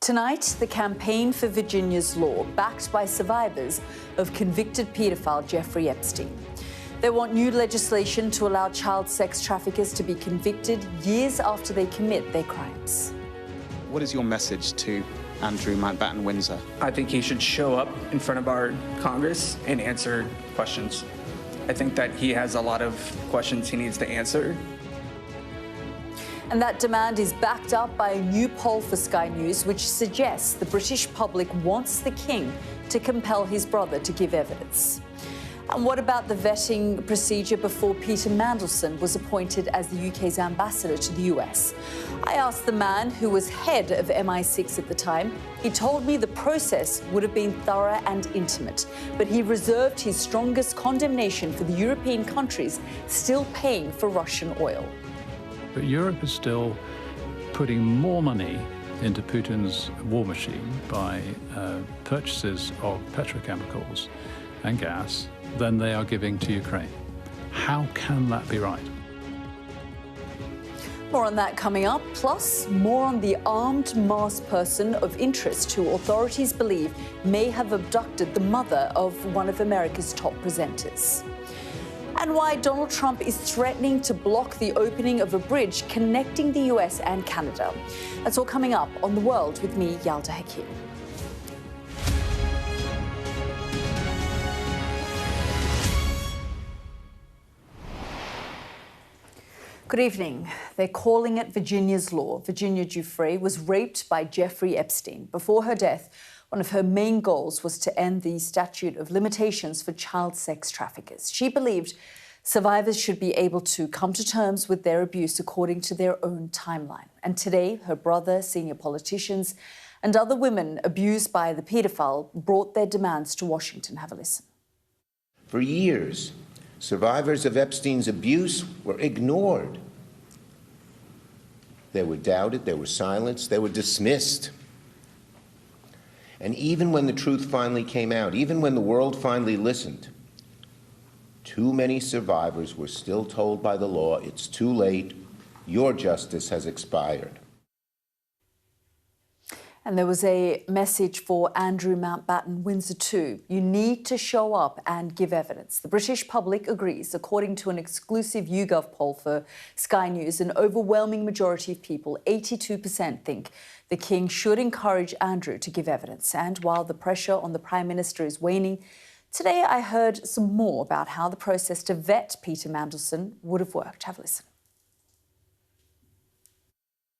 Tonight, the campaign for Virginia's law, backed by survivors of convicted paedophile Jeffrey Epstein. They want new legislation to allow child sex traffickers to be convicted years after they commit their crimes. What is your message to Andrew Mountbatten Windsor? I think he should show up in front of our Congress and answer questions. I think that he has a lot of questions he needs to answer. And that demand is backed up by a new poll for Sky News, which suggests the British public wants the King to compel his brother to give evidence. And what about the vetting procedure before Peter Mandelson was appointed as the UK's ambassador to the US? I asked the man who was head of MI6 at the time. He told me the process would have been thorough and intimate, but he reserved his strongest condemnation for the European countries still paying for Russian oil. But Europe is still putting more money into Putin's war machine by purchases of petrochemicals and gas than they are giving to Ukraine. How can that be right? More on that coming up, plus more on the armed masked person of interest who authorities believe may have abducted the mother of one of America's top presenters. And why Donald Trump is threatening to block the opening of a bridge connecting the US and Canada. That's all coming up on The World with me, Yalda Hakim. Good evening. They're calling it Virginia's law. Virginia Giuffre was raped by Jeffrey Epstein. Before her death, one of her main goals was to end the statute of limitations for child sex traffickers. She believed survivors should be able to come to terms with their abuse according to their own timeline. And today, her brother, senior politicians, and other women abused by the paedophile brought their demands to Washington. Have a listen. For years, survivors of Epstein's abuse were ignored. They were doubted, they were silenced, they were dismissed. And even when the truth finally came out, even when the world finally listened, too many survivors were still told by the law, it's too late, your justice has expired. And there was a message for Andrew Mountbatten Windsor too. You need to show up and give evidence. The British public agrees. According to an exclusive YouGov poll for Sky News, an overwhelming majority of people, 82%, think the King should encourage Andrew to give evidence. And while the pressure on the Prime Minister is waning, today I heard some more about how the process to vet Peter Mandelson would have worked. Have a listen.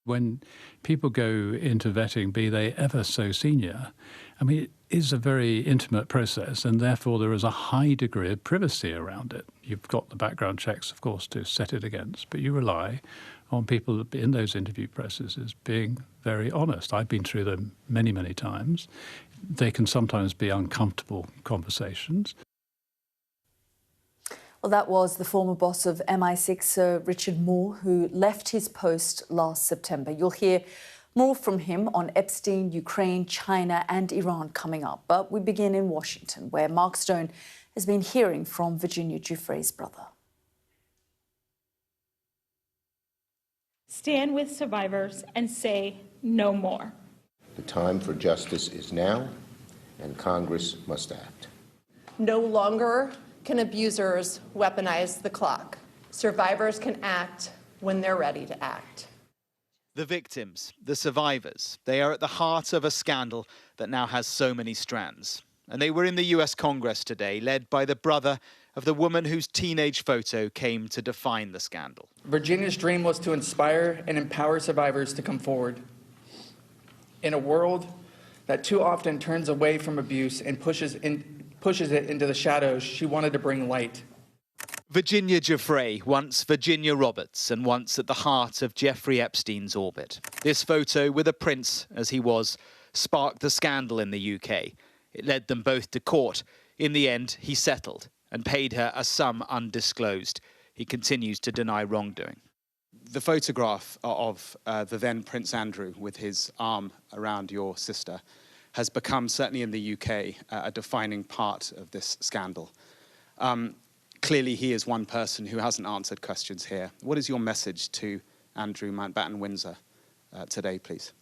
When people go into vetting, be they ever so senior, I mean, it is a very intimate process, and therefore there is a high degree of privacy around it. You've got the background checks, of course, to set it against, but you rely on people in those interview processes being very honest. I've been through them many, many times. They can sometimes be uncomfortable conversations. Well, that was the former boss of MI6, Sir Richard Moore, who left his post last September. You'll hear more from him on Epstein, Ukraine, China and Iran coming up. But we begin in Washington, where Mark Stone has been hearing from Virginia Giuffre's brother. Stand with survivors and say no more. The time for justice is now, and Congress must act. No longer can abusers weaponize the clock. Survivors can act when they're ready to act. The victims, the survivors, they are at the heart of a scandal that now has so many strands. And they were in the US Congress today, led by the brother of the woman whose teenage photo came to define the scandal. Virginia's dream was to inspire and empower survivors to come forward. In a world that too often turns away from abuse and pushes it into the shadows, she wanted to bring light. Virginia Giuffre, once Virginia Roberts, and once at the heart of Jeffrey Epstein's orbit. This photo, with a prince as he was, sparked the scandal in the UK. It led them both to court. In the end, he settled and paid her a sum undisclosed. He continues to deny wrongdoing. The photograph of the then Prince Andrew with his arm around your sister has become, certainly in the UK, a defining part of this scandal. Clearly, he is one person who hasn't answered questions here. What is your message to Andrew Mountbatten Windsor today, please?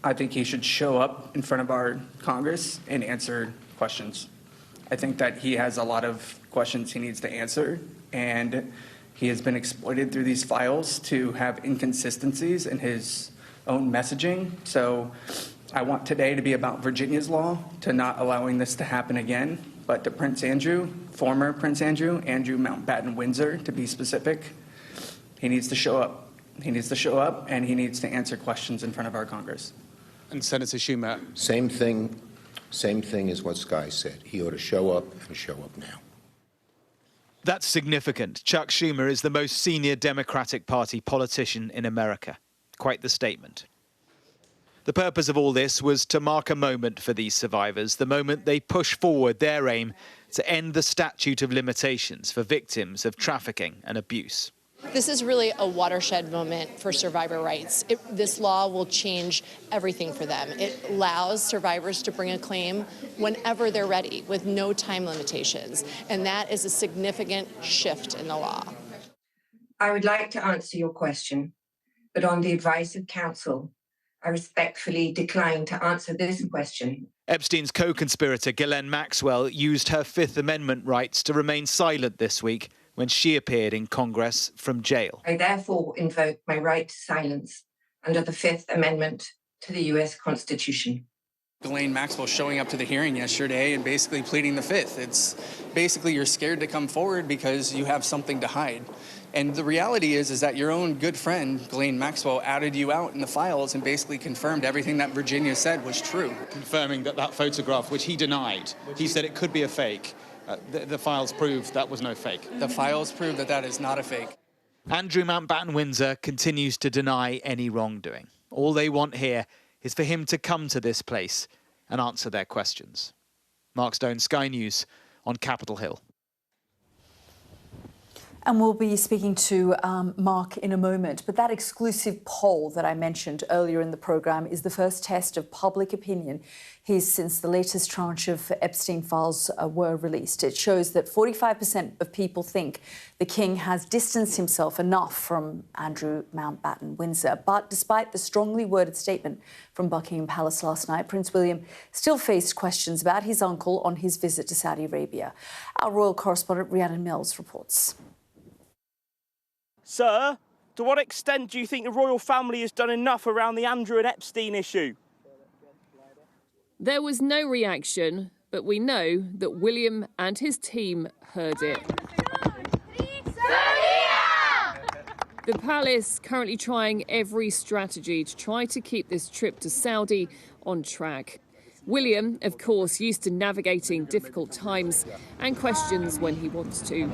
I think he should show up in front of our Congress and answer questions. I think that he has a lot of questions he needs to answer, and he has been exploited through these files to have inconsistencies in his own messaging. So I want today to be about Virginia's law, to not allowing this to happen again, but to Prince Andrew, former Prince Andrew, Andrew Mountbatten Windsor, to be specific. He needs to show up. He needs to show up, and he needs to answer questions in front of our Congress. And Senator Schumer. Same thing as what Skye said. He ought to show up and show up now. That's significant. Chuck Schumer is the most senior Democratic Party politician in America. Quite the statement. The purpose of all this was to mark a moment for these survivors, the moment they push forward their aim to end the statute of limitations for victims of trafficking and abuse. This is really a watershed moment for survivor rights. This law will change everything for them. It allows survivors to bring a claim whenever they're ready, with no time limitations. And that is a significant shift in the law. I would like to answer your question, but on the advice of counsel, I respectfully decline to answer this question. Epstein's co-conspirator Ghislaine Maxwell used her Fifth Amendment rights to remain silent this week when she appeared in Congress from jail. I therefore invoke my right to silence under the Fifth Amendment to the U.S. Constitution. Ghislaine Maxwell showing up to the hearing yesterday and basically pleading the Fifth. It's basically you're scared to come forward because you have something to hide. And the reality is that your own good friend, Ghislaine Maxwell, outed you out in the files and basically confirmed everything that Virginia said was true. Confirming that photograph, which he denied, he said it could be a fake. The files prove that was no fake. The files prove that is not a fake. Andrew Mountbatten Windsor continues to deny any wrongdoing. All they want here is for him to come to this place and answer their questions. Mark Stone, Sky News on Capitol Hill. And we'll be speaking to Mark in a moment. But that exclusive poll that I mentioned earlier in the programme is the first test of public opinion here since the latest tranche of Epstein files were released. It shows that 45% of people think the King has distanced himself enough from Andrew Mountbatten Windsor. But despite the strongly worded statement from Buckingham Palace last night, Prince William still faced questions about his uncle on his visit to Saudi Arabia. Our royal correspondent Rhiannon Mills reports. Sir, to what extent do you think the royal family has done enough around the Andrew and Epstein issue? There was no reaction, but we know that William and his team heard it. The palace currently trying every strategy to try to keep this trip to Saudi on track. William, of course, used to navigating difficult times and questions when he wants to.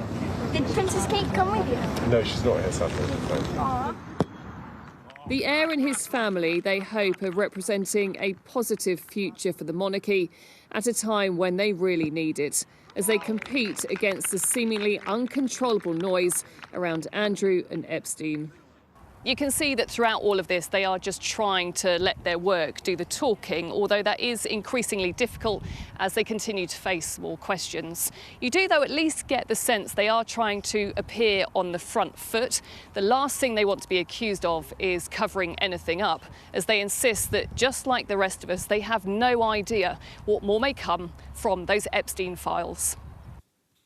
Did Princess Kate come with you? No, she's not here, sadly. The heir and his family, they hope, are representing a positive future for the monarchy at a time when they really need it, as they compete against the seemingly uncontrollable noise around Andrew and Epstein. You can see that throughout all of this, they are just trying to let their work do the talking, although that is increasingly difficult as they continue to face more questions. You do, though, at least get the sense they are trying to appear on the front foot. The last thing they want to be accused of is covering anything up, as they insist that, just like the rest of us, they have no idea what more may come from those Epstein files.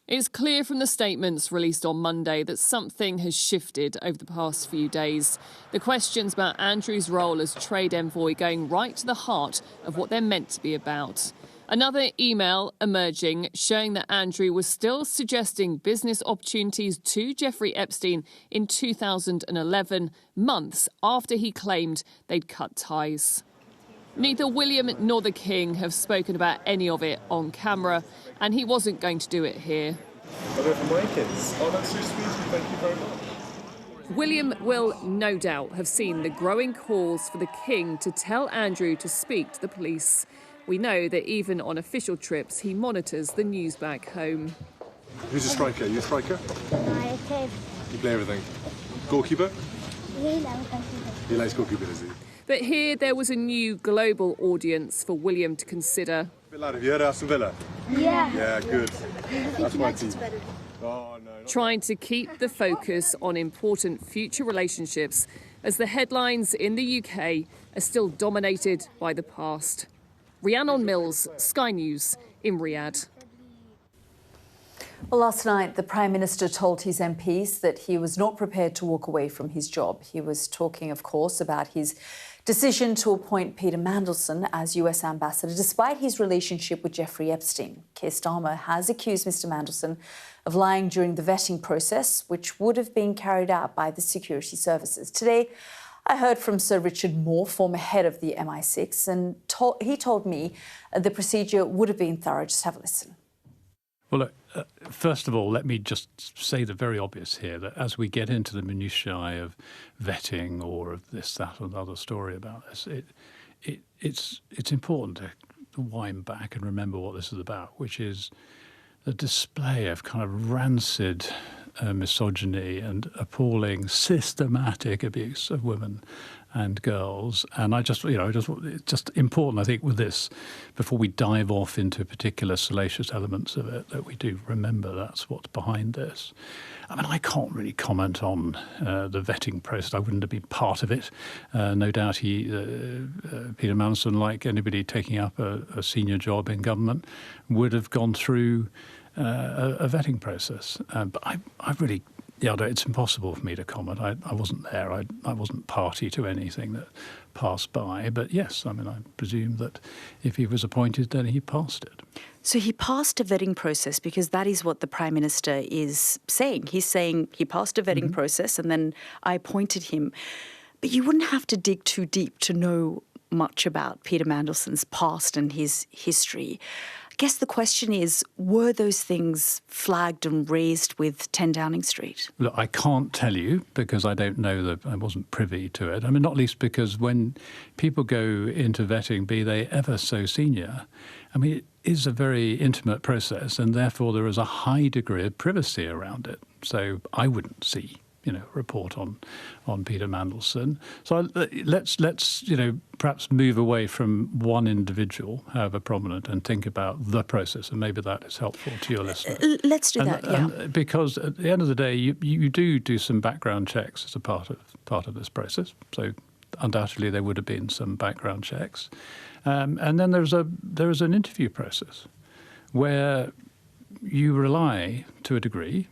It's clear from the statements released on Monday that something has shifted over the past few days. The questions about Andrew's role as trade envoy going right to the heart of what they're meant to be about. Another email emerging showing that Andrew was still suggesting business opportunities to Jeffrey Epstein in 2011, months after he claimed they'd cut ties. Neither William nor the King have spoken about any of it on camera, and he wasn't going to do it here. Hello for my kids. Oh, that's so sweet. Thank you very much. William will no doubt have seen the growing calls for the King to tell Andrew to speak to the police. We know that even on official trips, he monitors the news back home. Who's a striker? Are you a striker? I play. You play everything. Goalkeeper? He likes goalkeeper, does he? But here there was a new global audience for William to consider. Have you heard of Aston Villa? Yeah. Yeah, good. That's my team. Trying to keep the focus on important future relationships as the headlines in the UK are still dominated by the past. Rhiannon Mills, Sky News in Riyadh. Well, last night, the Prime Minister told his MPs that he was not prepared to walk away from his job. He was talking, of course, about his decision to appoint Peter Mandelson as US Ambassador, despite his relationship with Jeffrey Epstein. Keir Starmer has accused Mr Mandelson of lying during the vetting process, which would have been carried out by the security services. Today, I heard from Sir Richard Moore, former head of the MI6, and he told me the procedure would have been thorough. Just have a listen. Well, look, first of all, let me just say the very obvious here, that as we get into the minutiae of vetting or of this, that, or another story about this, it's important to wind back and remember what this is about, which is the display of kind of rancid misogyny and appalling systematic abuse of women and girls. And it's just important, I think, with this, before we dive off into particular salacious elements of it, that we do remember that's what's behind this. I mean, I can't really comment on the vetting process. I wouldn't have been part of it. No doubt Peter Mandelson, like anybody taking up a senior job in government, would have gone through a vetting process. But I really, Yalda, it's impossible for me to comment. I wasn't there. I wasn't party to anything that passed by. But yes, I mean, I presume that if he was appointed, then he passed it. So he passed a vetting process, because that is what the Prime Minister is saying. He's saying he passed a vetting process and then I appointed him. But you wouldn't have to dig too deep to know much about Peter Mandelson's past and his history. I guess the question is, were those things flagged and raised with 10 Downing Street? Look, I can't tell you, because I don't know, I wasn't privy to it. I mean, not least because when people go into vetting, be they ever so senior, I mean, it is a very intimate process, and therefore there is a high degree of privacy around it. So I wouldn't see, report on Peter Mandelson. So let's perhaps move away from one individual, however prominent, and think about the process, and maybe that is helpful to your listener. Let's do that, yeah. Because at the end of the day, you do some background checks as a part of this process. So undoubtedly there would have been some background checks, and then there is an interview process where you rely to a degree.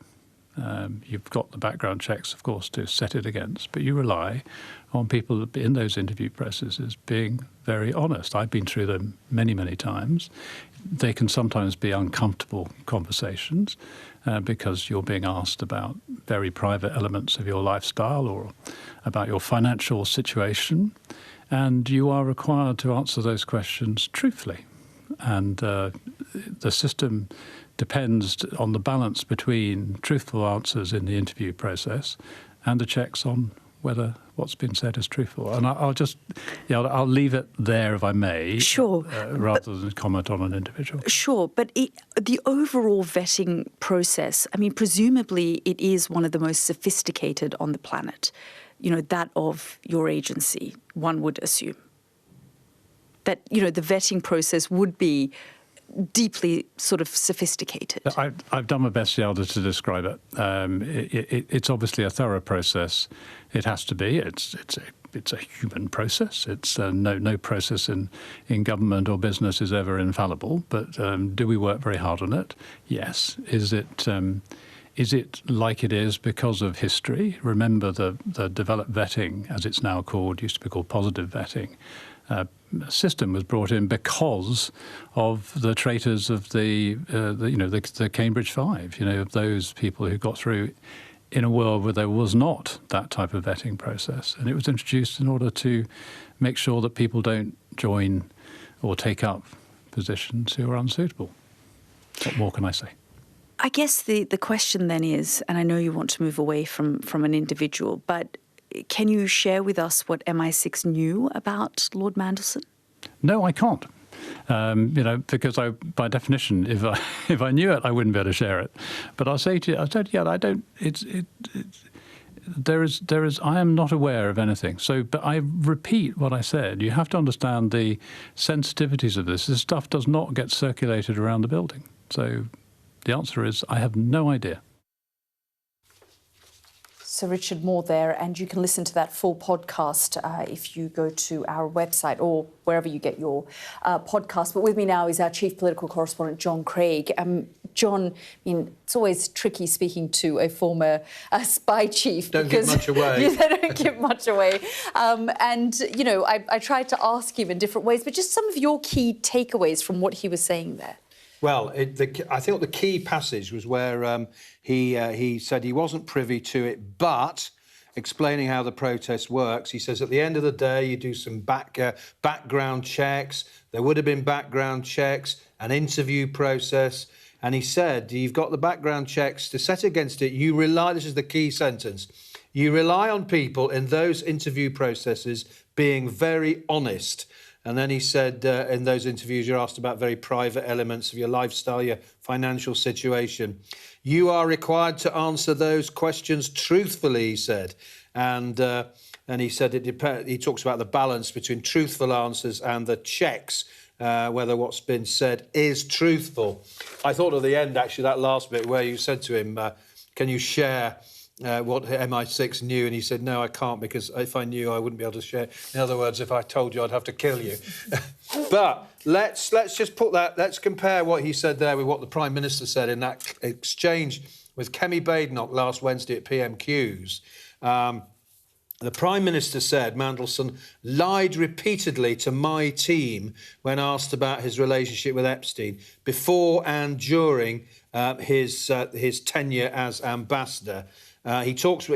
You've got the background checks, of course, to set it against, but you rely on people in those interview processes being very honest. I've been through them many, many times. They can sometimes be uncomfortable conversations because you're being asked about very private elements of your lifestyle or about your financial situation, and you are required to answer those questions truthfully. And the system depends on the balance between truthful answers in the interview process and the checks on whether what's been said is truthful. And I'll leave it there, if I may. Sure. Rather than comment on an individual. Sure, but the overall vetting process, I mean, presumably it is one of the most sophisticated on the planet, that of your agency, one would assume. That, the vetting process would be deeply sort of sophisticated. I've done my best, Yalda, to describe it. It's obviously a thorough process. It has to be. It's a human process. It's no process in government or business is ever infallible. But do we work very hard on it? Yes. Is it like it is because of history? Remember the developed vetting, as it's now called, used to be called positive vetting. System was brought in because of the traitors of the Cambridge Five, of those people who got through in a world where there was not that type of vetting process. And it was introduced in order to make sure that people don't join or take up positions who are unsuitable. What more can I say? I guess the question then is, and I know you want to move away from an individual, but can you share with us what MI6 knew about Lord Mandelson? No, I can't. Because by definition, if I knew it, I wouldn't be able to share it. But I'll say to you, I don't. I am not aware of anything. So, but I repeat what I said. You have to understand the sensitivities of this. This stuff does not get circulated around the building. So, the answer is I have no idea. Sir Richard Moore there, and you can listen to that full podcast if you go to our website or wherever you get your podcast. But with me now is our chief political correspondent, John Craig. John, I mean, it's always tricky speaking to a former spy chief. Don't give much away. They don't give much away. And, you know, I tried to ask him in different ways, but just some of your key takeaways from what he was saying there. Well, I think the key passage was where he said he wasn't privy to it, but explaining how the protest works, he says at the end of the day, you do some background checks. There would have been background checks, an interview process. And he said, you've got the background checks to set against it. You rely, this is the key sentence, you rely on people in those interview processes being very honest. And then he said, in those interviews, you're asked about very private elements of your lifestyle, your financial situation. You are required to answer those questions truthfully, he said. And he said he talks about the balance between truthful answers and the checks, whether what's been said is truthful. I thought at the end, actually, that last bit where you said to him, can you share what MI6 knew, and he said, no, I can't, because if I knew, I wouldn't be able to share. In other words, if I told you, I'd have to kill you. But let's just put that, let's compare what he said there with what the Prime Minister said in that exchange with Kemi Badenoch last Wednesday at PMQs. The Prime Minister said Mandelson lied repeatedly to my team when asked about his relationship with Epstein before and during his tenure as ambassador. He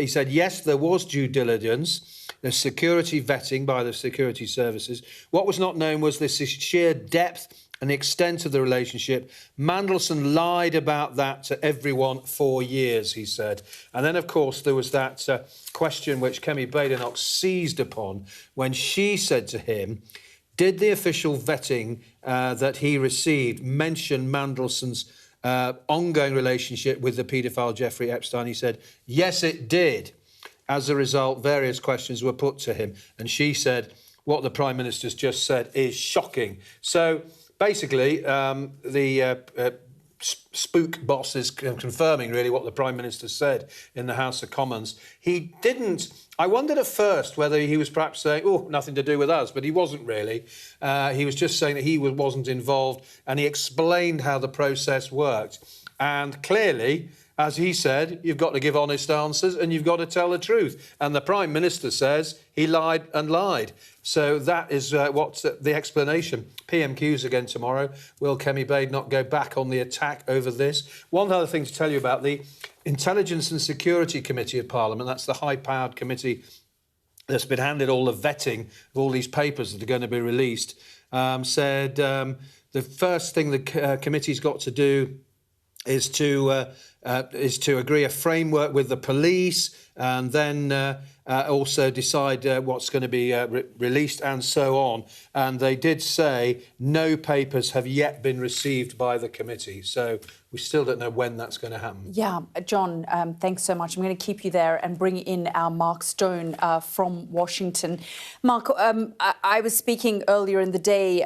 said, yes, there was due diligence, there's security vetting by the security services. What was not known was this sheer depth and the extent of the relationship. Mandelson lied about that to everyone for years, he said. And then, of course, there was that question which Kemi Badenoch seized upon when she said to him, did the official vetting that he received mention Mandelson's ongoing relationship with the paedophile Jeffrey Epstein? He said, yes, it did. As a result, various questions were put to him. And she said, what the Prime Minister's just said is shocking. So basically, the spook boss is confirming really what the Prime Minister said in the House of Commons. He didn't... I wondered at first whether he was perhaps saying, oh, nothing to do with us, but he wasn't really. He was just saying that he wasn't involved, and he explained how the process worked. And clearly, as he said, you've got to give honest answers and you've got to tell the truth. And the Prime Minister says he lied and lied. So that is what's the explanation. PMQs again tomorrow. Will Kemi Badenoch go back on the attack over this? One other thing to tell you about the Intelligence and Security Committee of Parliament, that's the high-powered committee that's been handed all the vetting of all these papers that are going to be released, said the first thing the committee's got to do is to agree a framework with the police and then also decide what's going to be released and so on. And they did say no papers have yet been received by the committee. So we still don't know when that's going to happen. Yeah, John, thanks so much. I'm going to keep you there and bring in our Mark Stone from Washington. Mark, I was speaking earlier in the day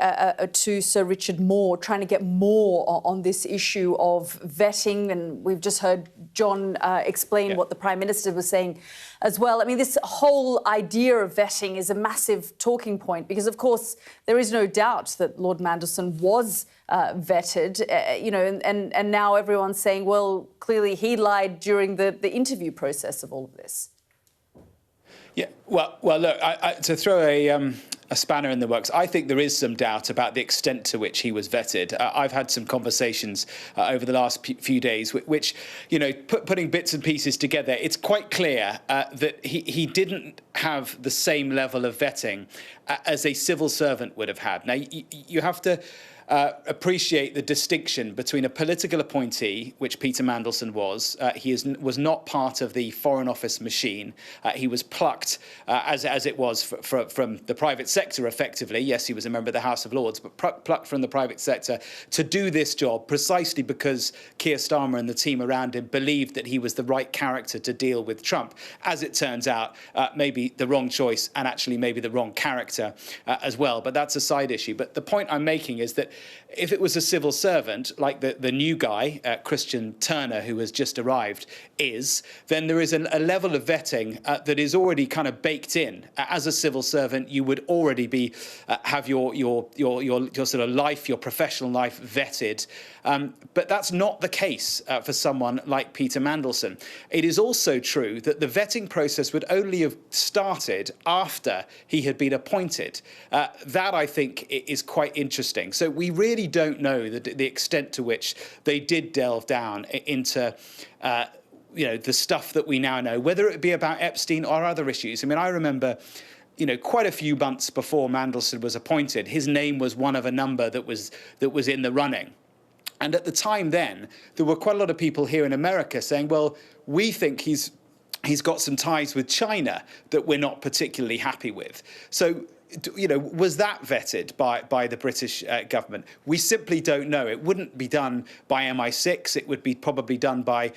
to Sir Richard Moore, trying to get more on this issue of vetting, and we've just heard John explain what the Prime Minister was saying as well. I mean, this whole idea of vetting is a massive talking point because, of course, there is no doubt that Lord Mandelson was vetted, you know, and now everyone's saying, well, clearly he lied during the interview process of all of this. Yeah, well, look, to throw a spanner in the works, I think there is some doubt about the extent to which he was vetted. I've had some conversations over the last few days, which, you know, putting bits and pieces together, it's quite clear that he didn't have the same level of vetting as a civil servant would have had. Now, you have to appreciate the distinction between a political appointee, which Peter Mandelson was. He was not part of the Foreign Office machine. He was plucked, as it was, from the private sector, effectively. Yes, he was a member of the House of Lords, but plucked from the private sector to do this job precisely because Keir Starmer and the team around him believed that he was the right character to deal with Trump. As it turns out, maybe the wrong choice and actually maybe the wrong character. factor as well, but that's a side issue. But the point I'm making is that if it was a civil servant, like the new guy, Christian Turner, who has just arrived, then there is a level of vetting that is already kind of baked in. As a civil servant, you would already be have your sort of life, your professional life vetted. But that's not the case for someone like Peter Mandelson. It is also true that the vetting process would only have started after he had been appointed. That, I think, is quite interesting. So we really don't know the extent to which they did delve down into the stuff that we now know, whether it be about Epstein or other issues. I mean, I remember, quite a few months before Mandelson was appointed, his name was one of a number that was in the running. And at the time then, there were quite a lot of people here in America saying, well, we think he's got some ties with China that we're not particularly happy with. So, was that vetted by the British government? We simply don't know. It wouldn't be done by MI6. It would be probably done by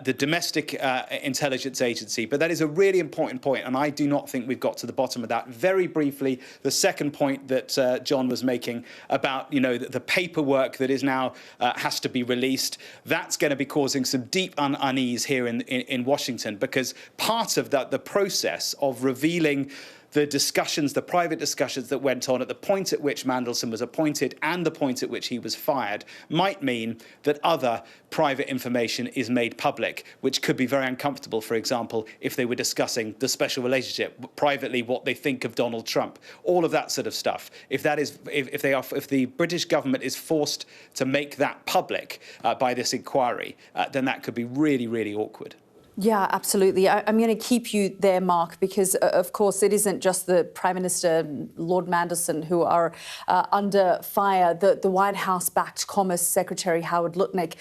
the domestic intelligence agency. But that is a really important point, and I do not think we've got to the bottom of that. Very briefly, the second point that John was making about the paperwork that is now has to be released. That's going to be causing some deep unease here in Washington, because part of the process of revealing the private discussions that went on at the point at which Mandelson was appointed and the point at which he was fired might mean that other private information is made public, which could be very uncomfortable, for example, if they were discussing the special relationship, privately what they think of Donald Trump, all of that sort of stuff. If the British government is forced to make that public by this inquiry, then that could be really, really awkward. Yeah, absolutely. I'm going to keep you there, Mark, because, of course, it isn't just the Prime Minister, Lord Mandelson, who are under fire. The White House-backed Commerce Secretary Howard Lutnick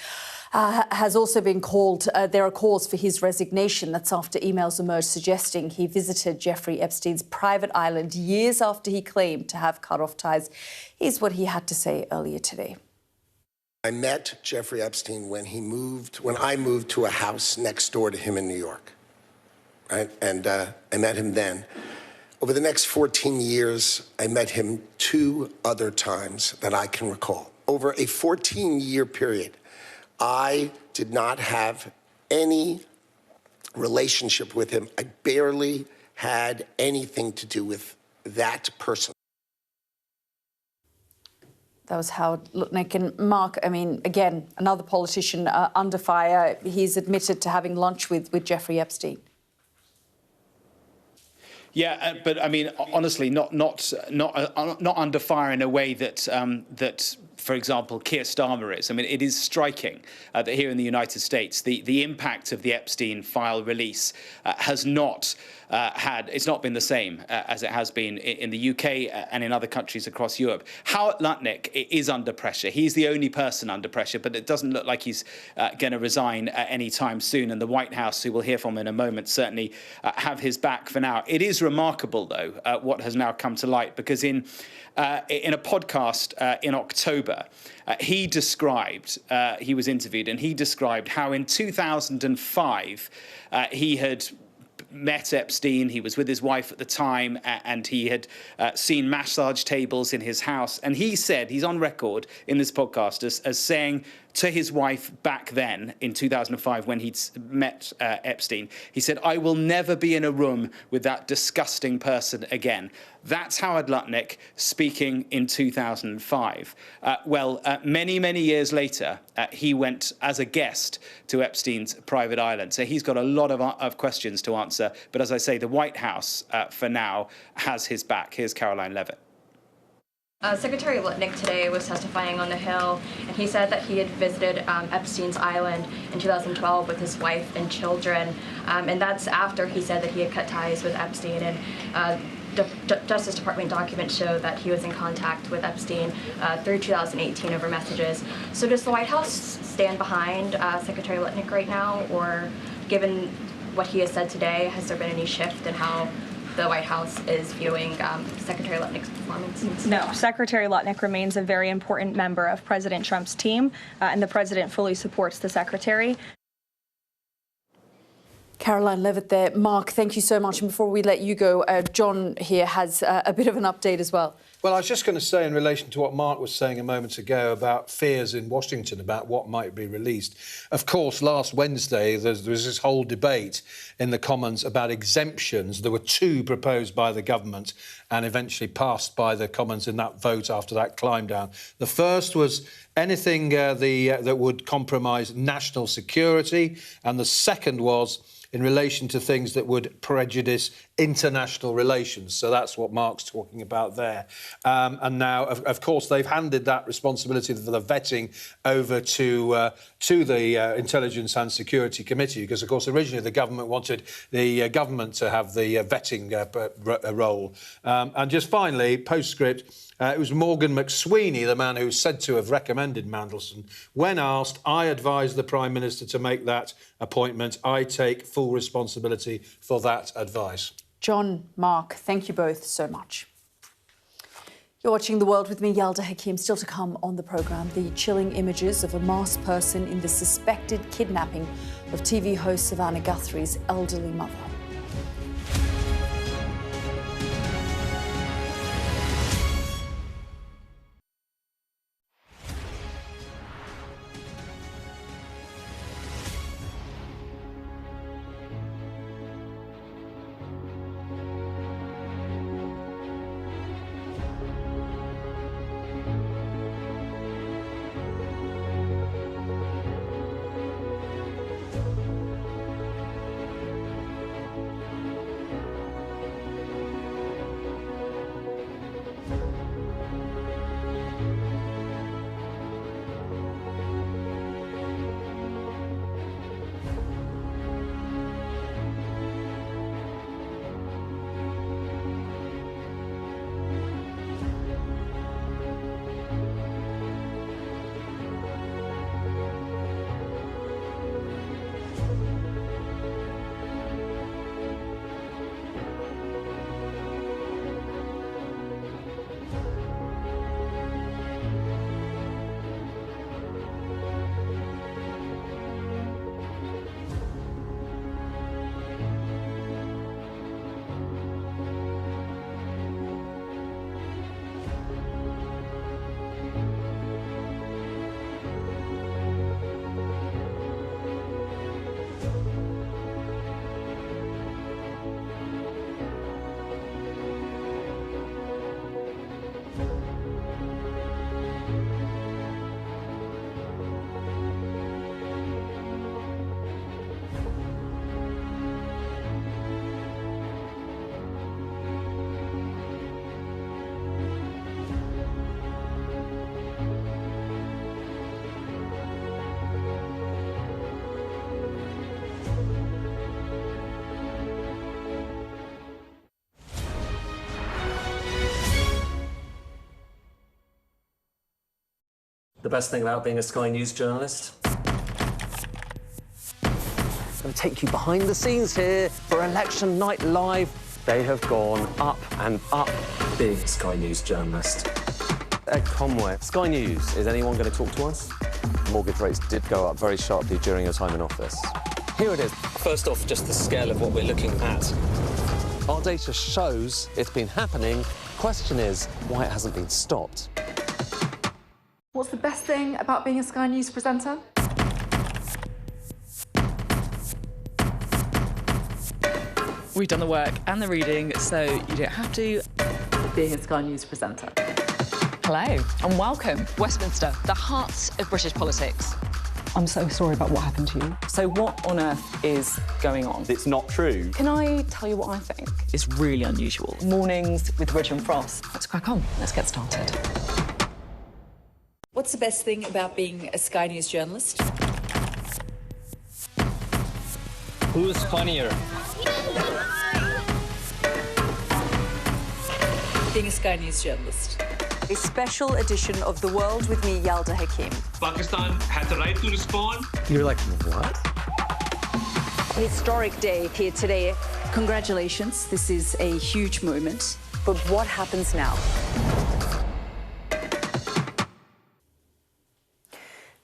has also been called. There are calls for his resignation. That's after emails emerged suggesting he visited Jeffrey Epstein's private island years after he claimed to have cut off ties. Here's what he had to say earlier today. I met Jeffrey Epstein when I moved to a house next door to him in New York, right? And I met him then. Over the next 14 years, I met him 2 other times that I can recall. Over a 14-year period, I did not have any relationship with him. I barely had anything to do with that person. That was Howard Lutnick. And Mark, I mean, again, another politician under fire. He's admitted to having lunch with Jeffrey Epstein. Yeah, but I mean, honestly, not under fire in a way that, for example, Keir Starmer is. I mean, it is striking that here in the United States, the impact of the Epstein file release has not it's not been the same as it has been in the UK and in other countries across Europe. Howard Lutnick is under pressure. He's the only person under pressure, but it doesn't look like he's going to resign any time soon. And the White House, who we'll hear from in a moment, certainly have his back for now. It is remarkable, though, what has now come to light, because in a podcast in October, he was interviewed, and he described how in 2005 he had met Epstein. He was with his wife at the time, and he had seen massage tables in his house. And he said, he's on record in this podcast as saying to his wife back then in 2005 when he'd met Epstein, he said, "I will never be in a room with that disgusting person again." That's Howard Lutnick speaking in 2005. Many, many years later, he went as a guest to Epstein's private island. So he's got a lot of questions to answer. But as I say, the White House, for now, has his back. Here's Caroline Levitt. Secretary Lutnick today was testifying on the Hill, and he said that he had visited Epstein's island in 2012 with his wife and children, and that's after he said that he had cut ties with Epstein. And Justice Department documents show that he was in contact with Epstein through 2018 over messages. So does the White House stand behind Secretary Lutnick right now, or given what he has said today, has there been any shift in how the White House is viewing Secretary Lutnick's performance? No, Secretary Lutnick remains a very important member of President Trump's team, and the president fully supports the secretary. Caroline Levitt there. Mark, thank you so much. And before we let you go, John here has a bit of an update as well. Well, I was just going to say, in relation to what Mark was saying a moment ago about fears in Washington about what might be released. Of course, last Wednesday, there was this whole debate in the Commons about exemptions. There were 2 proposed by the government and eventually passed by the Commons in that vote after that climb down. The first was anything that would compromise national security, and the second was in relation to things that would prejudice international relations. So that's what Mark's talking about there. And now, of course, they've handed that responsibility for the vetting over to the Intelligence and Security Committee, because, of course, originally the government wanted the government to have the vetting role. And just finally, postscript, it was Morgan McSweeney, the man who's said to have recommended Mandelson. When asked, I advised the Prime Minister to make that appointment. I take full responsibility for that advice. John, Mark, thank you both so much. You're watching The World with me, Yalda Hakim. Still to come on the programme, the chilling images of a masked person in the suspected kidnapping of TV host Savannah Guthrie's elderly mother. The best thing about being a Sky News journalist? I'm going to take you behind the scenes here for Election Night Live. They have gone up and up. Being a Sky News journalist. Ed Conway, Sky News, is anyone going to talk to us? Mortgage rates did go up very sharply during your time in office. Here it is. First off, just the scale of what we're looking at. Our data shows it's been happening. Question is, why it hasn't been stopped. What's the best thing about being a Sky News presenter? We've done the work and the reading, so you don't have to. Being a Sky News presenter. Hello and welcome. Westminster, the heart of British politics. I'm so sorry about what happened to you. So what on earth is going on? It's not true. Can I tell you what I think? It's really unusual. Mornings with Richard and Frost. Let's crack on. Let's get started. What's the best thing about being a Sky News journalist? Who's funnier? Being a Sky News journalist. A special edition of The World with me, Yalda Hakim. Pakistan had the right to respond. You're like, what? Historic day here today. Congratulations, this is a huge moment. But what happens now?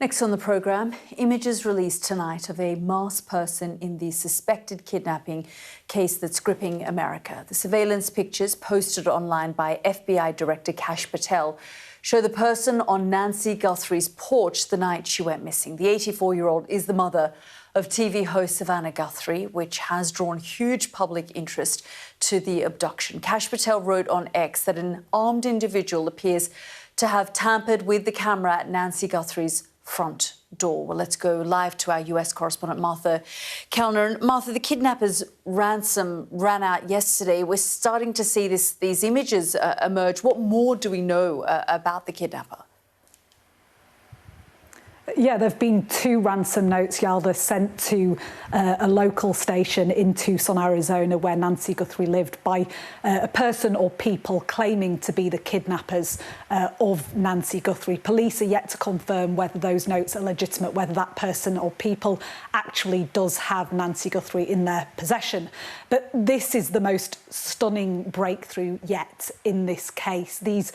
Next on the programme, images released tonight of a masked person in the suspected kidnapping case that's gripping America. The surveillance pictures posted online by FBI Director Kash Patel show the person on Nancy Guthrie's porch the night she went missing. The 84-year-old is the mother of TV host Savannah Guthrie, which has drawn huge public interest to the abduction. Kash Patel wrote on X that an armed individual appears to have tampered with the camera at Nancy Guthrie's front door. Well, let's go live to our US correspondent, Martha Kellner. Martha, the kidnappers' ransom ran out yesterday. We're starting to see these images emerge. What more do we know about the kidnapper? Yeah, there have been 2 ransom notes, Yalda, sent to a local station in Tucson, Arizona, where Nancy Guthrie lived, by a person or people claiming to be the kidnappers of Nancy Guthrie. Police are yet to confirm whether those notes are legitimate, whether that person or people actually does have Nancy Guthrie in their possession. But this is the most stunning breakthrough yet in this case. These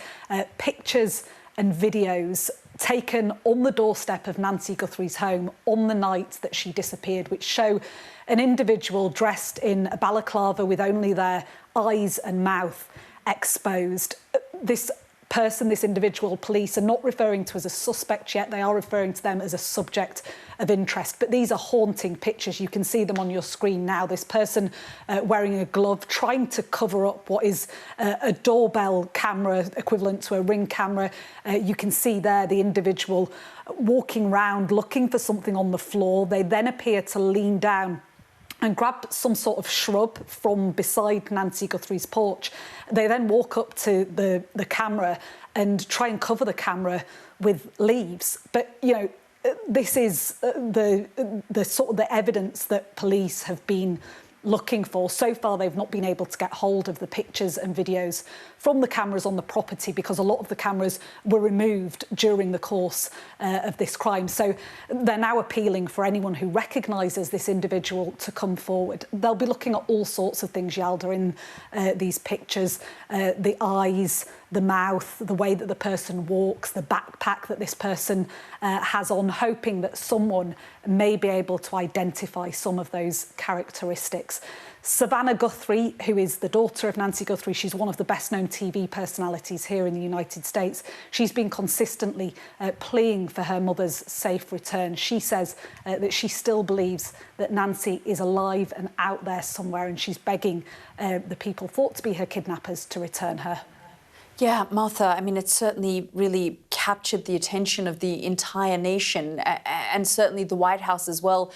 pictures and videos taken on the doorstep of Nancy Guthrie's home on the night that she disappeared, which show an individual dressed in a balaclava with only their eyes and mouth exposed. This person, this individual, police are not referring to as a suspect yet. They are referring to them as a subject of interest. But these are haunting pictures. You can see them on your screen now. This person wearing a glove, trying to cover up what is a doorbell camera equivalent to a Ring camera. You can see there the individual walking round looking for something on the floor. They then appear to lean down and grab some sort of shrub from beside Nancy Guthrie's porch. They then walk up to the camera and try and cover the camera with leaves. But, you know, this is the sort of the evidence that police have been looking for. So far, they've not been able to get hold of the pictures and videos from the cameras on the property because a lot of the cameras were removed during the course of this crime. So they're now appealing for anyone who recognises this individual to come forward. They'll be looking at all sorts of things, Yalda, in these pictures. The eyes, the mouth, the way that the person walks, the backpack that this person has on, hoping that someone may be able to identify some of those characteristics. Savannah Guthrie, who is the daughter of Nancy Guthrie, she's one of the best-known TV personalities here in the United States. She's been consistently pleading for her mother's safe return. She says that she still believes that Nancy is alive and out there somewhere, and she's begging the people thought to be her kidnappers to return her. Yeah, Martha, I mean, it certainly really captured the attention of the entire nation and certainly the White House as well.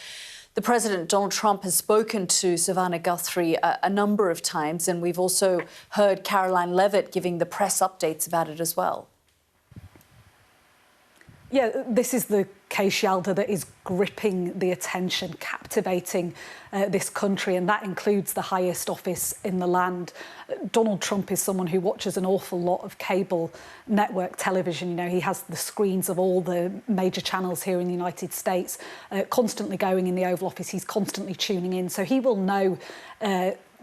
The President, Donald Trump, has spoken to Savannah Guthrie a number of times, and we've also heard Caroline Leavitt giving the press updates about it as well. Yeah, this is the case, Yalda, that is gripping the attention, captivating this country, and that includes the highest office in the land. Donald Trump is someone who watches an awful lot of cable network television. You know, he has the screens of all the major channels here in the United States, constantly going in the Oval Office. He's constantly tuning in, so he will know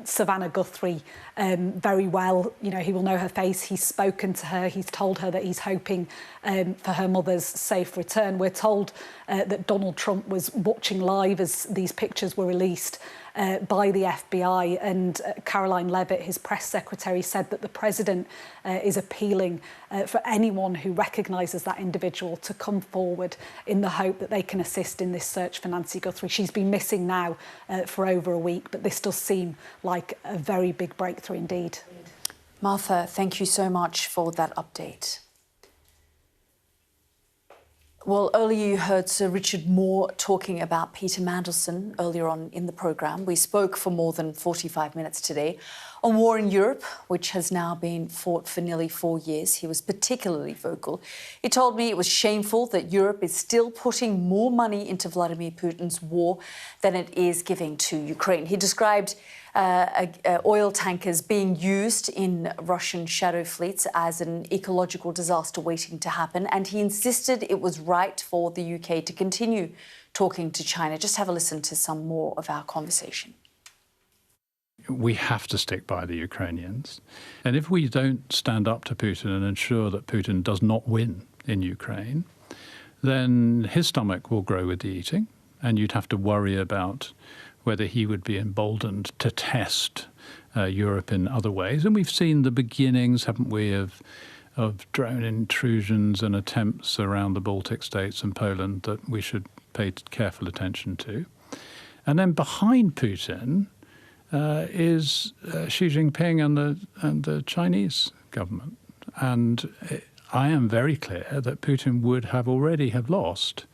Savannah Guthrie very well. You know, he will know her face. He's spoken to her. He's told her that he's hoping for her mother's safe return. We're told that Donald Trump was watching live as these pictures were released by the FBI, and Caroline Leavitt, his press secretary, said that the president is appealing for anyone who recognises that individual to come forward in the hope that they can assist in this search for Nancy Guthrie. She's been missing now for over a week, but this does seem like a very big breakthrough indeed. Martha, thank you so much for that update. Well, earlier you heard Sir Richard Moore talking about Peter Mandelson earlier on in the programme. We spoke for more than 45 minutes today on war in Europe, which has now been fought for nearly 4 years. He was particularly vocal. He told me it was shameful that Europe is still putting more money into Vladimir Putin's war than it is giving to Ukraine. He described oil tankers being used in Russian shadow fleets as an ecological disaster waiting to happen, and he insisted it was right for the UK to continue talking to China. Just have a listen to some more of our conversation. We have to stick by the Ukrainians. And if we don't stand up to Putin and ensure that Putin does not win in Ukraine, then his stomach will grow with the eating, and you'd have to worry about whether he would be emboldened to test Europe in other ways. And we've seen the beginnings, haven't we, of drone intrusions and attempts around the Baltic states and Poland that we should pay careful attention to. And then behind Putin is Xi Jinping and the Chinese government. And I am very clear that Putin would have already have lost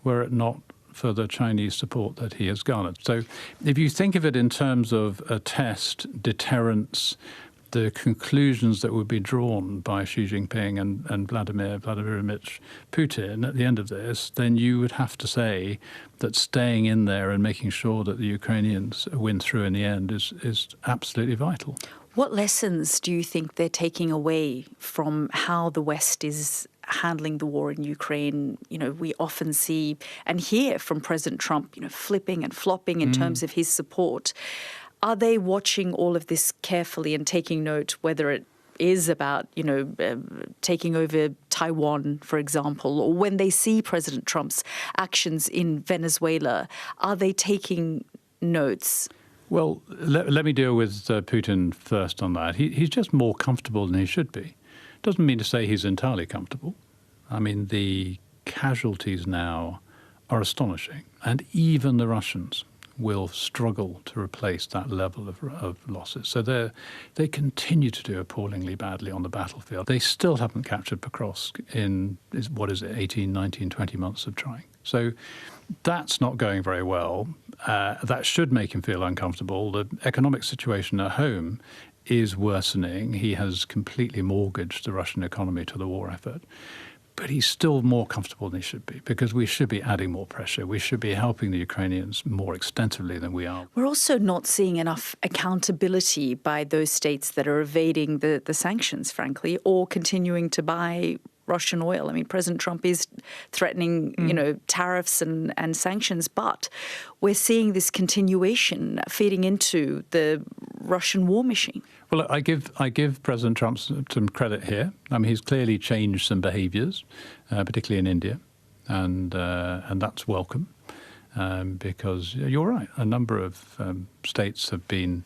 were it not for the Chinese support that he has garnered. So if you think of it in terms of a test, deterrence, the conclusions that would be drawn by Xi Jinping and Vladimir Vladimirovich Putin at the end of this, then you would have to say that staying in there and making sure that the Ukrainians win through in the end is absolutely vital. What lessons do you think they're taking away from how the West is handling the war in Ukraine? You know, we often see and hear from President Trump, flipping and flopping in terms of his support. Are they watching all of this carefully and taking note, whether it is about, taking over Taiwan, for example, or when they see President Trump's actions in Venezuela, are they taking notes? Well, let me deal with Putin first on that. He's just more comfortable than he should be. Doesn't mean to say he's entirely comfortable. I mean, the casualties now are astonishing, and even the Russians will struggle to replace that level of losses. So they continue to do appallingly badly on the battlefield. They still haven't captured Pokrovsk in, 18, 19, 20 months of trying. So that's not going very well. That should make him feel uncomfortable. The economic situation at home is worsening. He has completely mortgaged the Russian economy to the war effort. But he's still more comfortable than he should be, because we should be adding more pressure. We should be helping the Ukrainians more extensively than we are. We're also not seeing enough accountability by those states that are evading the sanctions, frankly, or continuing to buy Russian oil. I mean, President Trump is threatening, tariffs and sanctions, but we're seeing this continuation feeding into the Russian war machine. Well, I give President Trump some credit here. I mean, he's clearly changed some behaviours, particularly in India, and that's welcome, because you're right. A number of states have been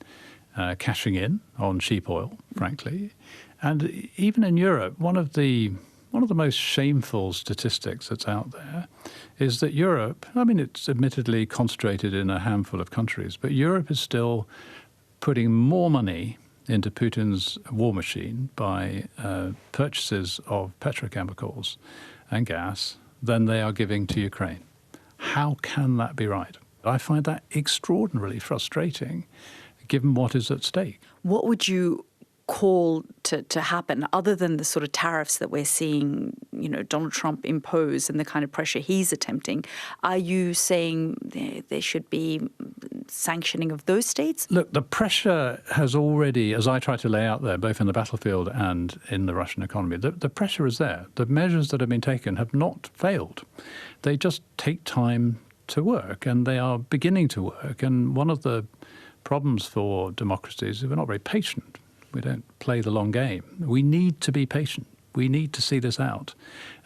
cashing in on cheap oil, frankly, and even in Europe, one of the most shameful statistics that's out there is that Europe, I mean, it's admittedly concentrated in a handful of countries, but Europe is still putting more money into Putin's war machine by purchases of petrochemicals and gas than they are giving to Ukraine. How can that be right? I find that extraordinarily frustrating, given what is at stake. What would you call to happen, other than the sort of tariffs that we're seeing, Donald Trump impose and the kind of pressure he's attempting? Are you saying there should be sanctioning of those states? Look, the pressure has already, as I try to lay out there, both in the battlefield and in the Russian economy, the pressure is there. The measures that have been taken have not failed. They just take time to work, and they are beginning to work. And one of the problems for democracies is we're not very patient. We don't play the long game. We need to be patient. We need to see this out.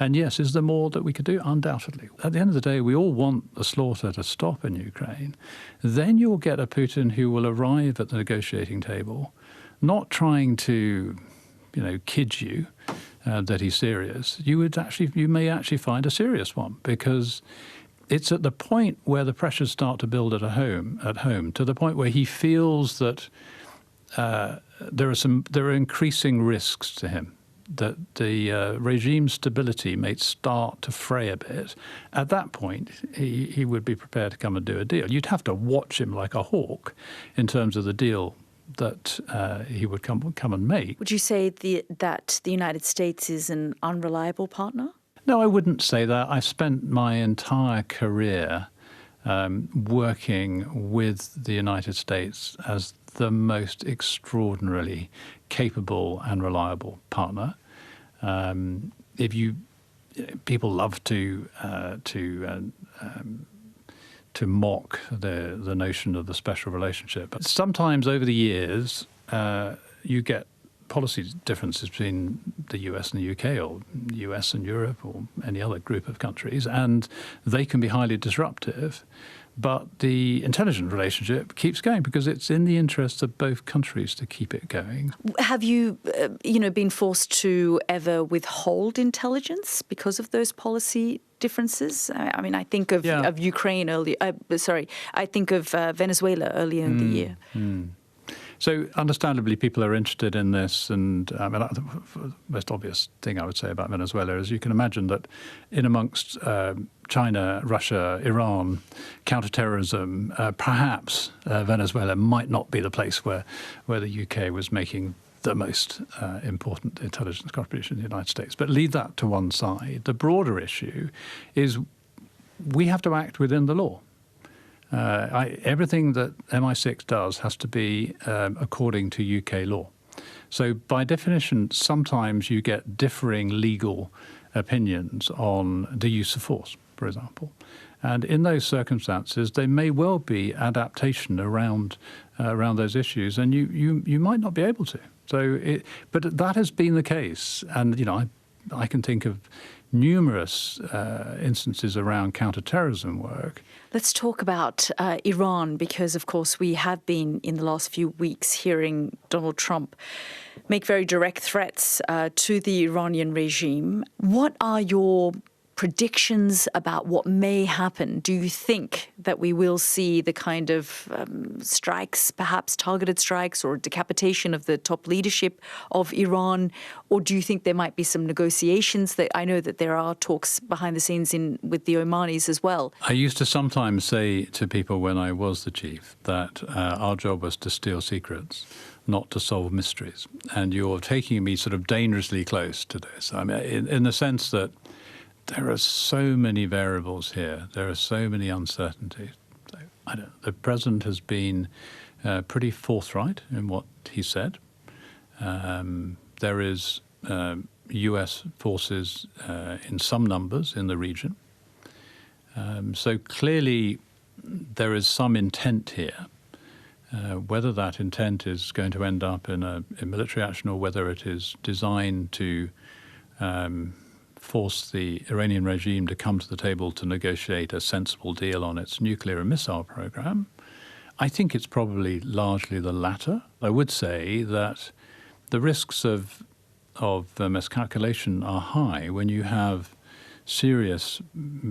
And yes, is there more that we could do? Undoubtedly. At the end of the day, we all want the slaughter to stop in Ukraine. Then you'll get a Putin who will arrive at the negotiating table, not trying to, kid you that he's serious. You may actually find a serious one, because it's at the point where the pressures start to build at home, to the point where he feels that there are increasing risks to him, that the regime stability may start to fray a bit. At that point, he would be prepared to come and do a deal. You'd have to watch him like a hawk in terms of the deal that he would come and make. Would you say that the United States is an unreliable partner? No, I wouldn't say that. I spent my entire career working with the United States as the most extraordinarily capable and reliable partner. People love to mock the notion of the special relationship, but sometimes over the years you get policy differences between the US and the UK, or US and Europe, or any other group of countries, and they can be highly disruptive. But the intelligence relationship keeps going because it's in the interests of both countries to keep it going. Have you, been forced to ever withhold intelligence because of those policy differences? I mean, I think of Ukraine earlier. I think of Venezuela earlier in the year. So understandably, people are interested in this, and the most obvious thing I would say about Venezuela is you can imagine that in amongst China, Russia, Iran, counterterrorism, perhaps Venezuela might not be the place where the UK was making the most important intelligence contribution in the United States. But leave that to one side. The broader issue is we have to act within the law. Everything that MI6 does has to be according to UK law. So by definition, sometimes you get differing legal opinions on the use of force, for example. And in those circumstances, there may well be adaptation around those issues, and you might not be able to. But that has been the case, and I can think of numerous instances around counterterrorism work. Let's talk about Iran, because, of course, we have been in the last few weeks hearing Donald Trump make very direct threats to the Iranian regime. What are your predictions about what may happen? Do you think that we will see the kind of strikes, perhaps targeted strikes or decapitation of the top leadership of Iran? Or do you think there might be some negotiations? That I know that there are talks behind the scenes with the Omanis as well. I used to sometimes say to people when I was the chief that our job was to steal secrets, not to solve mysteries. And you're taking me sort of dangerously close to this. I mean, in the sense that there are so many variables here. There are so many uncertainties. So, the president has been pretty forthright in what he said. There is US forces in some numbers in the region. So clearly there is some intent here. Whether that intent is going to end up in a military action or whether it is designed to force the Iranian regime to come to the table to negotiate a sensible deal on its nuclear and missile program, I think it's probably largely the latter. I would say that the risks of miscalculation are high when you have serious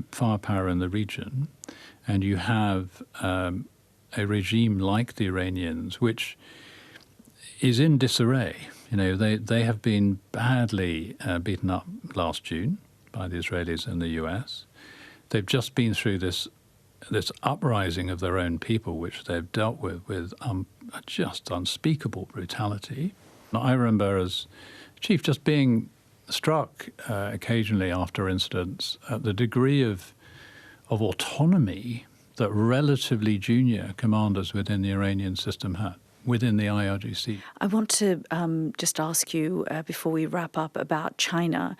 firepower in the region and you have a regime like the Iranians, which is in disarray. They have been badly beaten up last June by the Israelis and the US. They've just been through this uprising of their own people, which they've dealt with just unspeakable brutality. I remember as chief just being struck occasionally after incidents at the degree of autonomy that relatively junior commanders within the Iranian system had, within the IRGC. I want to just ask you, before we wrap up, about China.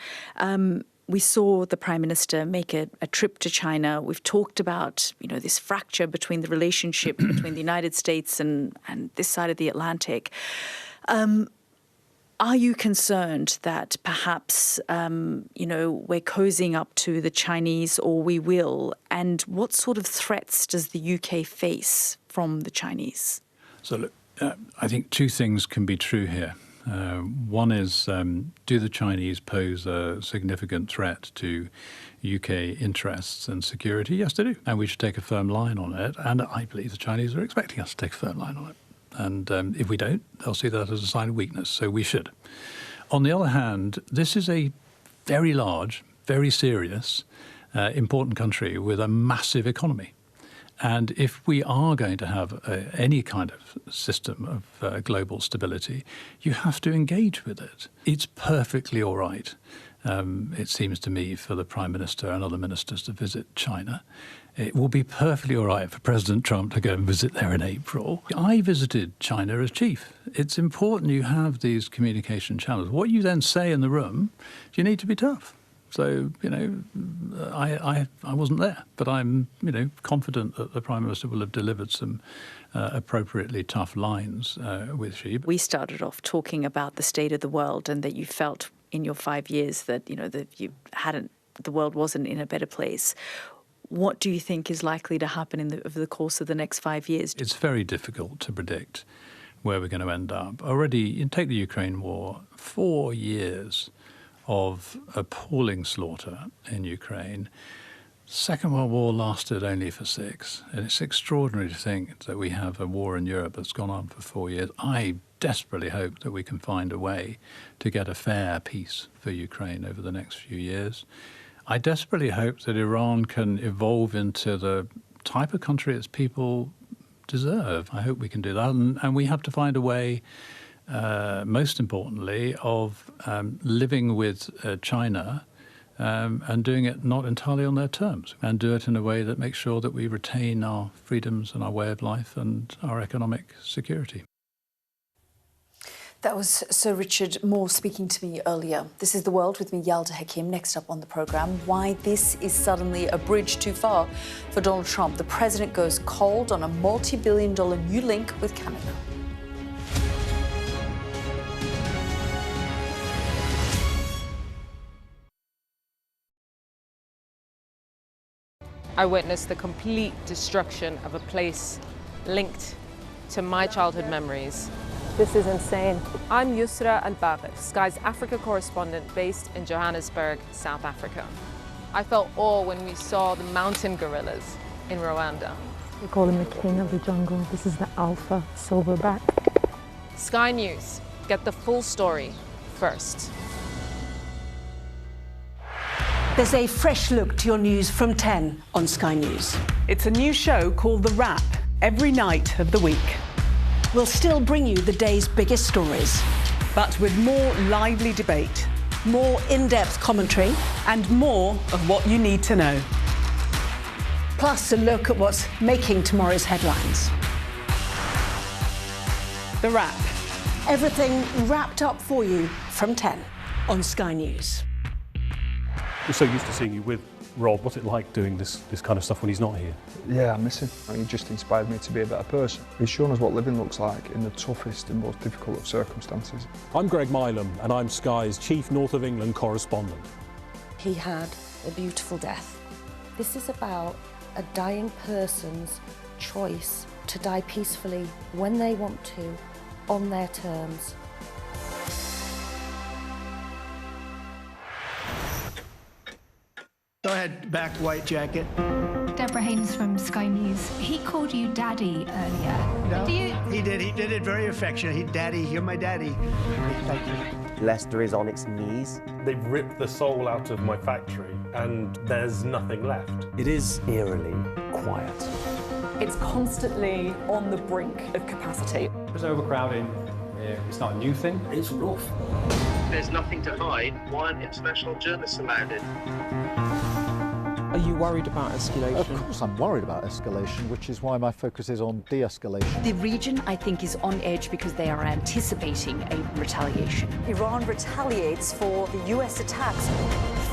We saw the Prime Minister make a trip to China. We've talked about, this fracture between the relationship between the United States and this side of the Atlantic. Are you concerned that perhaps, we're cozying up to the Chinese, or we will? And what sort of threats does the UK face from the Chinese? So look, I think two things can be true here. One is, do the Chinese pose a significant threat to UK interests and security? Yes, they do. And we should take a firm line on it. And I believe the Chinese are expecting us to take a firm line on it. And if we don't, they'll see that as a sign of weakness. So we should. On the other hand, this is a very large, very serious, important country with a massive economy. And if we are going to have any kind of system of global stability, you have to engage with it. It's perfectly all right, it seems to me, for the Prime Minister and other ministers to visit China. It will be perfectly all right for President Trump to go and visit there in April. I visited China as chief. It's important you have these communication channels. What you then say in the room, you need to be tough. So, I wasn't there, but I'm, confident that the Prime Minister will have delivered some appropriately tough lines with Xi. We started off talking about the state of the world and that you felt in your 5 years that, the world wasn't in a better place. What do you think is likely to happen over the course of the next 5 years? It's very difficult to predict where we're going to end up. Already, take the Ukraine war, 4 years of appalling slaughter in Ukraine. Second World War lasted only for 6, and it's extraordinary to think that we have a war in Europe that's gone on for 4 years. I desperately hope that we can find a way to get a fair peace for Ukraine over the next few years. I desperately hope that Iran can evolve into the type of country its people deserve. I hope we can do that, and we have to find a way, most importantly, of living with China and doing it not entirely on their terms, and do it in a way that makes sure that we retain our freedoms and our way of life and our economic security. That was Sir Richard Moore speaking to me earlier. This is The World with me, Yalda Hakim. Next up on the programme, why this is suddenly a bridge too far for Donald Trump. The president goes cold on a multi-billion-dollar new link with Canada. I witnessed the complete destruction of a place linked to my childhood memories. This is insane. I'm Yusra Al-Bagher, Sky's Africa correspondent based in Johannesburg, South Africa. I felt awe when we saw the mountain gorillas in Rwanda. We call him the king of the jungle. This is the alpha silverback. Sky News, get the full story first. There's a fresh look to your news from 10 on Sky News. It's a new show called The Wrap, every night of the week. We'll still bring you the day's biggest stories, but with more lively debate, more in-depth commentary, and more of what you need to know. Plus a look at what's making tomorrow's headlines. The Wrap. Everything wrapped up for you from 10 on Sky News. We're so used to seeing you with Rob. What's it like doing this kind of stuff when he's not here? Yeah, I miss him. He just inspired me to be a better person. He's shown us what living looks like in the toughest and most difficult of circumstances. I'm Greg Milam, and I'm Sky's Chief North of England correspondent. He had a beautiful death. This is about a dying person's choice to die peacefully when they want to, on their terms. Go ahead, back white jacket. Deborah Haynes from Sky News. He called you Daddy earlier. No, he did it very affectionate. Daddy, you're my daddy. Thank you. Leicester is on its knees. They've ripped the soul out of my factory, and there's nothing left. It is eerily quiet. It's constantly on the brink of capacity. There's overcrowding. It's not a new thing. It's rough. There's nothing to hide. Why aren't international journalists allowed in? Are you worried about escalation? Of course I'm worried about escalation, which is why my focus is on de-escalation. The region, I think, is on edge because they are anticipating a retaliation. Iran retaliates for the US attacks.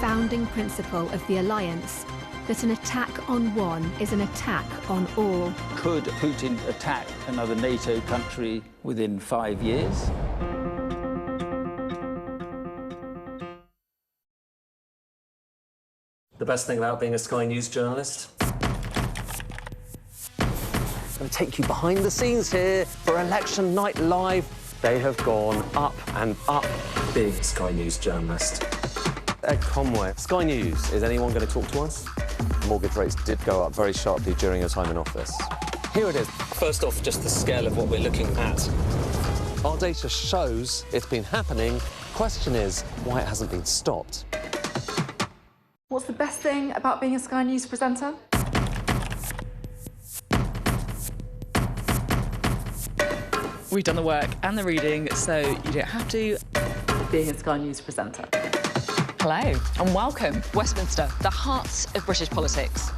Founding principle of the alliance, that an attack on one is an attack on all. Could Putin attack another NATO country within 5 years? The best thing about being a Sky News journalist? I'm going to take you behind the scenes here for Election Night Live. They have gone up and up. Big Sky News journalist. Ed Conway. Sky News, is anyone going to talk to us? Mortgage rates did go up very sharply during your time in office. Here it is. First off, just the scale of what we're looking at. Our data shows it's been happening. Question is, why it hasn't been stopped. What's the best thing about being a Sky News presenter? We've done the work and the reading, so you don't have to. Being a Sky News presenter. Hello and welcome. Westminster, the heart of British politics.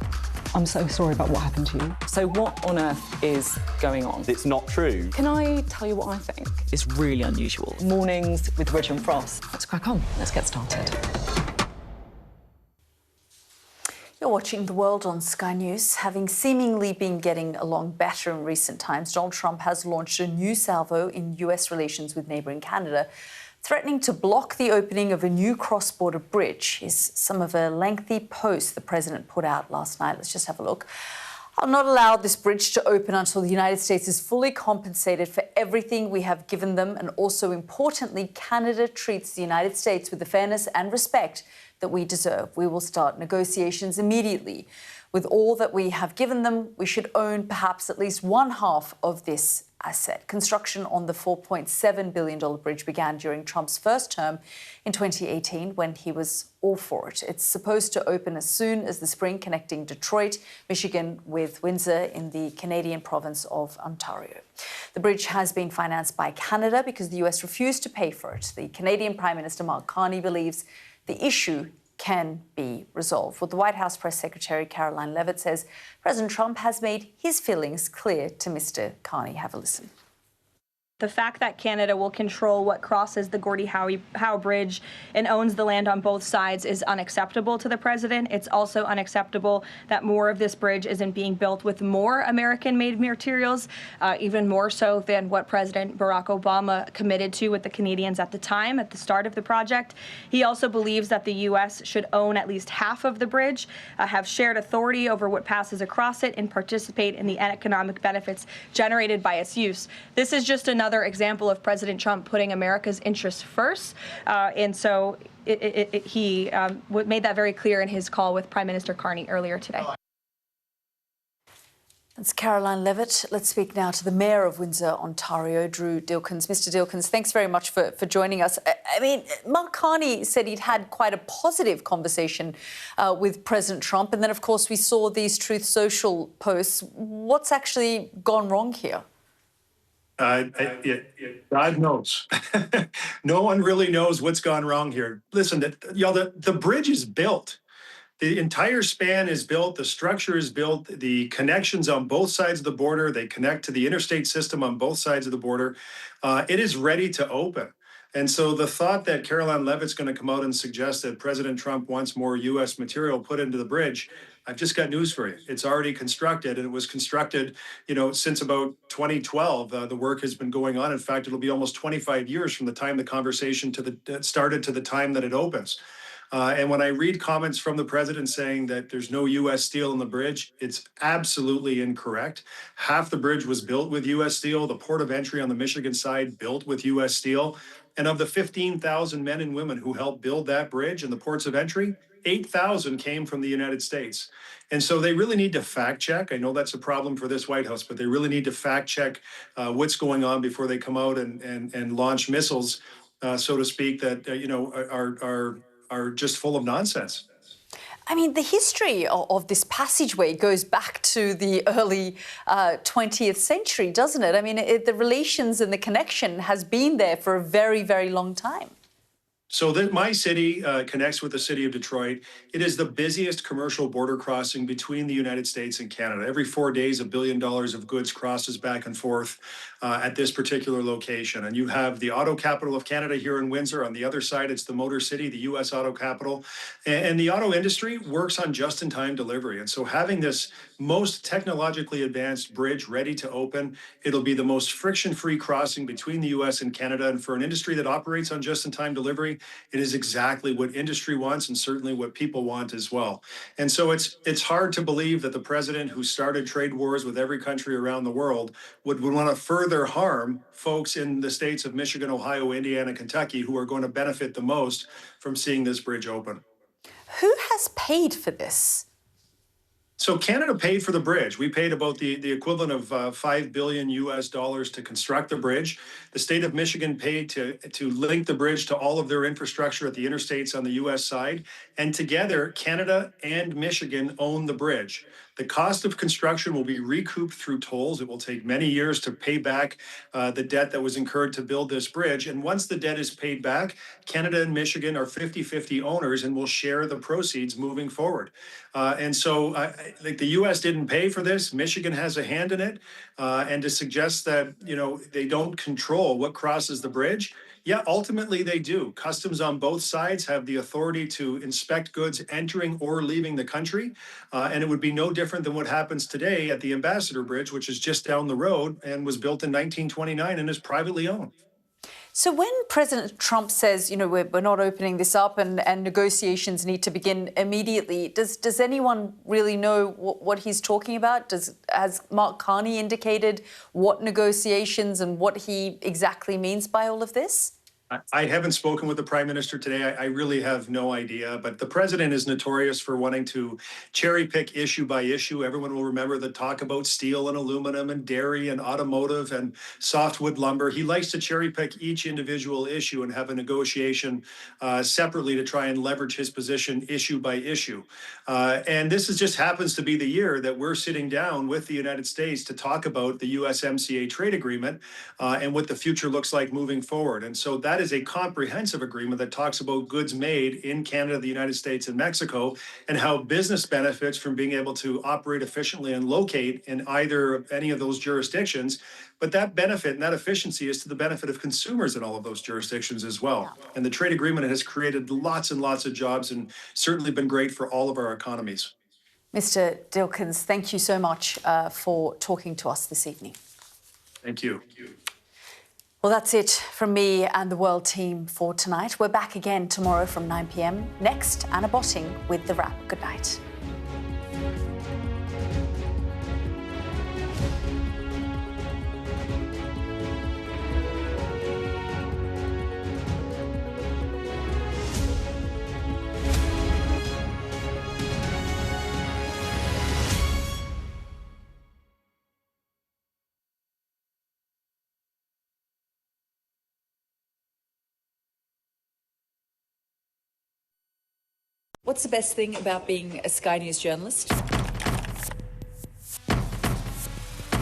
I'm so sorry about what happened to you. So what on earth is going on? It's not true. Can I tell you what I think? It's really unusual. Mornings with Richard Frost. Let's crack on. Let's get started. watching The World on Sky News. Having seemingly been getting along better in recent times, Donald Trump has launched a new salvo in US relations with neighbouring Canada, threatening to block the opening of a new cross-border bridge. Is some of a lengthy post the president put out last night. Let's just have a look. I'll not allow this bridge to open until the United States is fully compensated for everything we have given them, and also importantly, Canada treats the United States with the fairness and respect that we deserve. We will start negotiations immediately. With all that we have given them, we should own perhaps at least one half of this asset. Construction on the $4.7 billion bridge began during Trump's first term in 2018 when he was all for it. It's supposed to open as soon as the spring, connecting Detroit, Michigan with Windsor in the Canadian province of Ontario. The bridge has been financed by Canada because the US refused to pay for it. The Canadian Prime Minister Mark Carney believes the issue can be resolved. Well, the White House Press Secretary Caroline Leavitt says President Trump has made his feelings clear to Mr. Carney. Have a listen. The fact that Canada will control what crosses the Gordie Howe Bridge and owns the land on both sides is unacceptable to the president. It's also unacceptable that more of this bridge isn't being built with more American-made materials, even more so than what President Barack Obama committed to with the Canadians at the time, at the start of the project. He also believes that the U.S. should own at least half of the bridge, have shared authority over what passes across it, and participate in the economic benefits generated by its use. This is just another example of President Trump putting America's interests first, and so he made that very clear in his call with Prime Minister Carney earlier today. That's Caroline Leavitt. Let's speak now to the Mayor of Windsor, Ontario, Drew Dilkens. Mr. Dilkens, thanks very much for joining us. I mean, Mark Carney said he'd had quite a positive conversation with President Trump, and then, of course, we saw these Truth Social posts. What's actually gone wrong here? God knows. No one really knows what's gone wrong here. Listen, the bridge is built. The entire span is built. The structure is built. The connections on both sides of the border, they connect to the interstate system on both sides of the border. It is ready to open. And so the thought that Caroline Leavitt's going to come out and suggest that President Trump wants more U.S. material put into the bridge, I've just got news for you. It's already constructed, and it was constructed, since about 2012. The work has been going on. In fact, it'll be almost 25 years from the time the conversation started to the time that it opens. And when I read comments from the president saying that there's no U.S. steel in the bridge, it's absolutely incorrect. Half the bridge was built with U.S. steel. The port of entry on the Michigan side built with U.S. steel. And of the 15,000 men and women who helped build that bridge and the ports of entry, 8,000 came from the United States. And so they really need to fact check. I know that's a problem for this White House, but they really need to fact check what's going on before they come out and launch missiles, so to speak, that are just full of nonsense. I mean, the history of this passageway goes back to the early 20th century, doesn't it? I mean, the relations and the connection has been there for a very, very long time. So my city connects with the city of Detroit. It is the busiest commercial border crossing between the United States and Canada. Every 4 days, $1 billion of goods crosses back and forth at this particular location. And you have the auto capital of Canada here in Windsor. On the other side, it's the Motor City, the U.S. auto capital. And the auto industry works on just-in-time delivery. And so having this most technologically advanced bridge ready to open, it'll be the most friction-free crossing between the U.S. and Canada. And for an industry that operates on just-in-time delivery, it is exactly what industry wants and certainly what people want as well. And so it's hard to believe that the president who started trade wars with every country around the world would want to further harm folks in the states of Michigan, Ohio, Indiana, Kentucky, who are going to benefit the most from seeing this bridge open. Who has paid for this? So Canada paid for the bridge. We paid about the equivalent of $5 billion to construct the bridge. The state of Michigan paid to link the bridge to all of their infrastructure at the interstates on the U.S. side. And together, Canada and Michigan own the bridge. The cost of construction will be recouped through tolls. It will take many years to pay back the debt that was incurred to build this bridge. And once the debt is paid back, Canada and Michigan are 50-50 owners and will share the proceeds moving forward. And so the U.S. didn't pay for this. Michigan has a hand in it. And to suggest that, they don't control what crosses the bridge Yeah, ultimately they do. Customs on both sides have the authority to inspect goods entering or leaving the country. And it would be no different than what happens today at the Ambassador Bridge, which is just down the road and was built in 1929 and is privately owned. So when President Trump says, we're not opening this up and negotiations need to begin immediately, does anyone really know what he's talking about? Has Mark Carney indicated what negotiations and what he exactly means by all of this? I haven't spoken with the Prime Minister today. I really have no idea. But the President is notorious for wanting to cherry pick issue by issue. Everyone will remember the talk about steel and aluminum and dairy and automotive and softwood lumber. He likes to cherry pick each individual issue and have a negotiation separately to try and leverage his position issue by issue. And this just happens to be the year that we're sitting down with the United States to talk about the USMCA trade agreement and what the future looks like moving forward. And so that is a comprehensive agreement that talks about goods made in Canada, the United States, and Mexico, and how business benefits from being able to operate efficiently and locate in any of those jurisdictions. But that benefit and that efficiency is to the benefit of consumers in all of those jurisdictions as well. And the trade agreement has created lots and lots of jobs and certainly been great for all of our economies. Mr. Dilkens, thank you so much for talking to us this evening. Thank you. Well, that's it from me and the World team for tonight. We're back again tomorrow from 9 p.m. Next, Anna Botting with The Wrap. Good night. What's the best thing about being a Sky News journalist?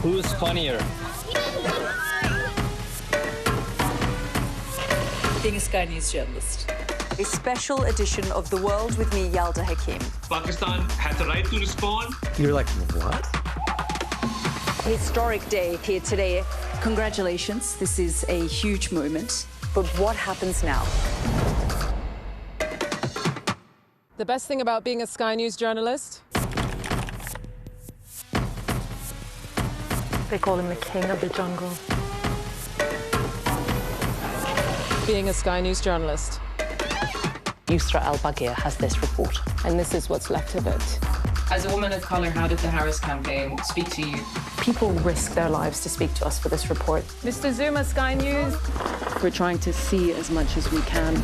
Who's funnier? Being a Sky News journalist. A special edition of The World with me, Yalda Hakim. Pakistan had the right to respond. You're like, what? Historic day here today. Congratulations, this is a huge moment. But what happens now? The best thing about being a Sky News journalist? They call him the king of the jungle. Being a Sky News journalist. Yusra al-Baghir has this report. And this is what's left of it. As a woman of colour, how did the Harris campaign speak to you? People risk their lives to speak to us for this report. Mr. Zuma, Sky News. We're trying to see as much as we can.